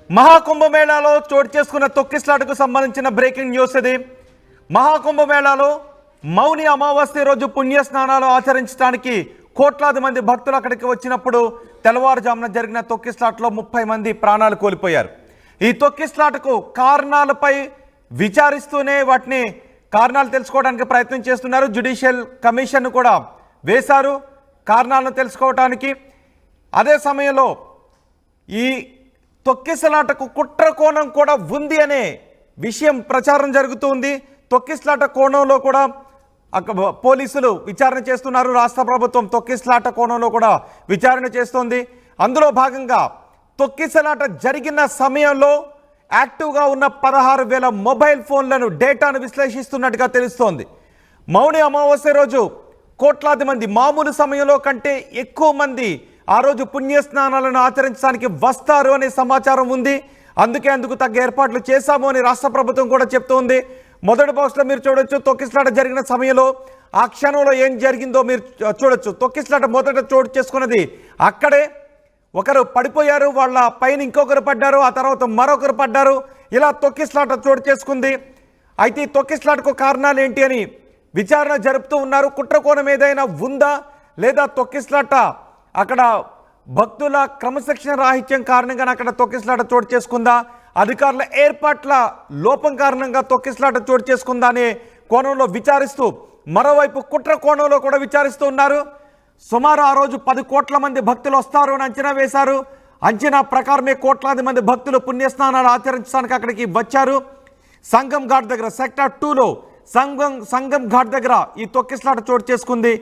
మహాకుంభమేళాలో చోటు చేసుకున్న తొక్కిస్లాటకు సంబంధించిన బ్రేకింగ్ న్యూస్ ఇది. మహాకుంభమేళాలో మౌని అమావాస్య రోజు పుణ్యస్నానాలు ఆచరించడానికి కోట్లాది మంది భక్తులు అక్కడికి వచ్చినప్పుడు తెల్లవారుజామున జరిగిన తొక్కిస్లాటలో 30 మంది ప్రాణాలు కోల్పోయారు. ఈ తొక్కిస్లాటకు కారణాలపై విచారిస్తూనే వాటిని కారణాలు తెలుసుకోవడానికి ప్రయత్నం చేస్తున్నారు. జ్యుడిషియల్ కమిషన్ కూడా వేశారు కారణాలను తెలుసుకోవడానికి. అదే సమయంలో ఈ తొక్కిసలాటకు కుట్ర కోణం కూడా ఉంది అనే విషయం ప్రచారం జరుగుతుంది. తొక్కిసలాట కోణంలో కూడా పోలీసులు విచారణ చేస్తున్నారు. రాష్ట్ర ప్రభుత్వం తొక్కిసలాట కోణంలో కూడా విచారణ చేస్తోంది. అందులో భాగంగా తొక్కిసలాట జరిగిన సమయంలో యాక్టివ్గా ఉన్న 16,000 మొబైల్ ఫోన్లను డేటాను విశ్లేషిస్తున్నట్టుగా తెలుస్తోంది. మౌని అమావాస్య రోజు కోట్లాది మంది మామూలు సమయంలో కంటే ఎక్కువ మంది ఆ రోజు పుణ్యస్నానాలను ఆచరించడానికి వస్తారు అనే సమాచారం ఉంది. అందుకు తగ్గ ఏర్పాట్లు చేశాము అని రాష్ట్ర ప్రభుత్వం కూడా చెప్తోంది. మొదటి బాక్స్లో మీరు చూడొచ్చు, తొక్కిసలాట జరిగిన సమయంలో ఆ క్షణంలో ఏం జరిగిందో మీరు చూడొచ్చు. తొక్కిసలాట మొదట చోటు చేసుకున్నది అక్కడే. ఒకరు పడిపోయారు, వాళ్ళ పైన ఇంకొకరు పడ్డారు, ఆ తర్వాత మరొకరు పడ్డారు. ఇలా తొక్కిసలాట చోటు చేసుకుంది. అయితే ఈ తొక్కిసలాటకు కారణాలు ఏంటి అని విచారణ జరుపుతూ ఉన్నారు. కుట్రకోణం ఏదైనా ఉందా, లేదా తొక్కిసలాట అక్కడ భక్తుల క్రమశిక్షణ రాహిత్యం కారణంగా అక్కడ తొక్కిసలాట చోటు చేసుకుందా, అధికారుల ఏర్పాట్ల లోపం కారణంగా తొక్కిసలాట చోటు చేసుకుందా అనే కోణంలో విచారిస్తూ, మరోవైపు కుట్ర కోణంలో కూడా విచారిస్తూ ఉన్నారు. సుమారు ఆ రోజు 10 కోట్ల మంది భక్తులు వస్తారు అని అంచనా వేశారు. అంచనా ప్రకారమే కోట్లాది మంది భక్తులు పుణ్యస్నానాలు ఆచరించడానికి అక్కడికి వచ్చారు. సంగం ఘాట్ దగ్గర సెక్టార్ 2లో సంగం ఘాట్ దగ్గర ఈ తొక్కిసలాట చోటు చేసుకుంది.